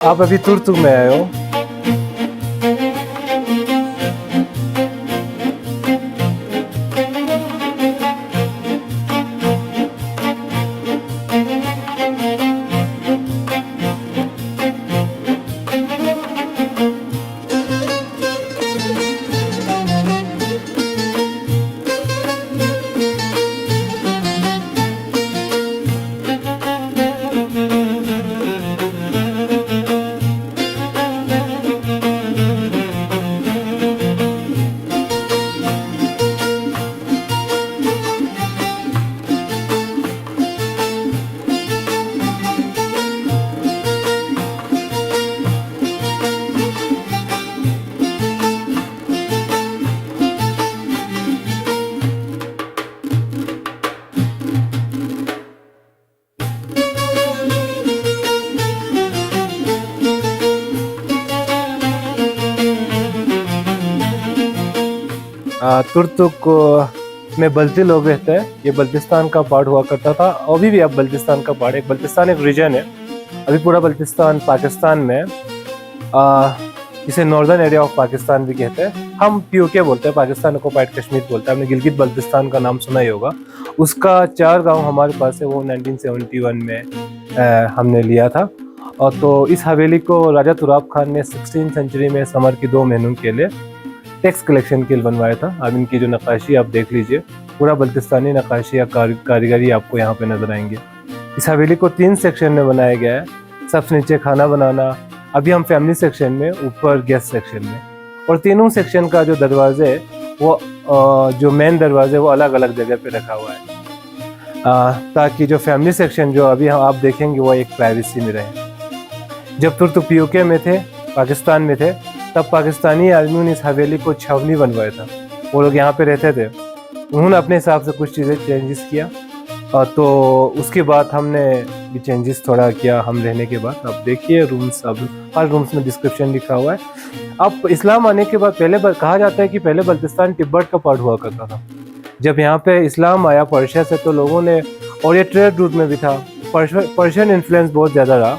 आप अभी तुर्तुक में आए हो। तुर्तुक में बल्ती लोग रहते हैं। ये बल्तिस्तान का पार्ट हुआ करता था, अभी भी अब बल्तिस्तान का पार्ट है। बल्तिस्तान एक रीजन है, अभी पूरा बल्तिस्तान पाकिस्तान में। इसे नॉर्दर्न एरिया ऑफ पाकिस्तान भी कहते हैं। हम पीओके बोलते हैं, पाकिस्तान ऑक्युपाइड कश्मीर बोलते हैं। आपने गिलगित बल्तिस्तान का नाम सुना ही होगा। उसका 4 गांव हमारे पास है, वो 1971 में हमने लिया था। और तो इस हवेली को राजा तुराब खान ने 16वीं सेंचुरी में समर की 2 महीनों के लिए टैक्स कलेक्शन के लिए बनवाया था। अब इनकी जो नक्काशी आप देख लीजिए, पूरा बल्तिस्तानी नक्काशी या कारीगरी आपको यहाँ पे नजर आएंगे। इस हवेली को 3 सेक्शन में बनाया गया है। सबसे नीचे खाना बनाना, अभी हम फैमिली सेक्शन में, ऊपर गेस्ट सेक्शन में। और तीनों सेक्शन का जो दरवाजे है वो जो मेन दरवाजे वो अलग अलग जगह पे रखा हुआ है, ताकि जो फैमिली सेक्शन जो अभी आप देखेंगे वो एक प्राइवेसी में रहे। जब तुर्तुक पीओके में थे, पाकिस्तान में थे, तब पाकिस्तानी आदमियों ने इस हवेली को छावनी बनवाया था। वो लोग यहाँ पे रहते थे, उन्होंने अपने हिसाब से कुछ चीज़ें चेंजेस किया। तो उसके बाद हमने भी चेंजेस थोड़ा किया हम रहने के बाद। अब देखिए रूम्स, अब हर रूम्स में डिस्क्रिप्शन लिखा हुआ है। अब इस्लाम आने के बाद पहले कहा जाता है कि पहले बल्तिस्तान तिब्बत का पार्ट हुआ करता था। जब यहाँ पे इस्लाम आया पर्शिया से, तो लोगों ने, और ये ट्रेड रूट में भी था, पर्शियन इन्फ्लुएंस बहुत ज़्यादा रहा,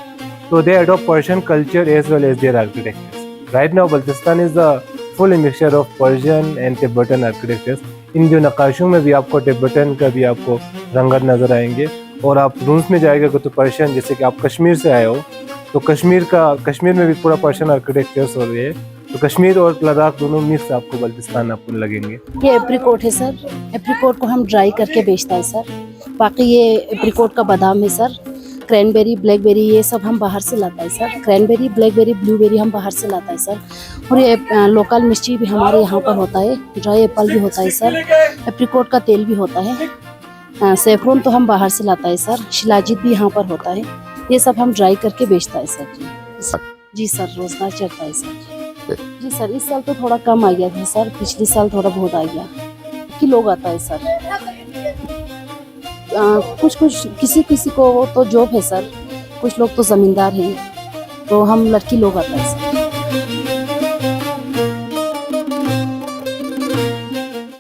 तो they adopt Persian culture as well as their architecture. Right now, Baltistan is the full mixture of Persian and Tibetan architectures. इन जो नक्काशियों में भी आपको टिब्बतन का भी आपको रंगत नज़र आएंगे। और आप रूम्स में जाएगा तो पर्शियन, जैसे कि आप कश्मीर से आए हो तो कश्मीर में भी पूरा पर्शियन आर्किटेक्चर्स हो रही है। तो कश्मीर और लद्दाख दोनों मिक्स आपको बल्तिस्तान आपको लगेंगे। ये एप्रिकॉट है सर, एप्रिकॉट को हम ड्राई करके बेचता है सर। बाकी ये एप्रिकॉट का बादाम है सर। क्रैनबेरी, ब्लैकबेरी ये सब हम बाहर से लाता है सर। क्रैनबेरी, ब्लैकबेरी, ब्लूबेरी हम बाहर से लाता है सर। और ये लोकल मिर्ची भी हमारे यहाँ पर होता है। ड्राई एप्पल भी होता है सर। एप्रिकॉट का तेल भी होता है। सेफ्रॉन तो हम बाहर से लाता है सर। शिलाजीत भी यहाँ पर होता है। ये सब हम ड्राई करके बेचता है सर। जी सर, रोजगार चलता है सर। जी सर, इस साल तो थोड़ा कम आ गया था सर, पिछले साल थोड़ा बहुत आ गया कि लोग आता है सर। कुछ किसी को तो जॉब है सर, कुछ लोग तो जमींदार हैं, तो हम लड़की लोग आता है सर।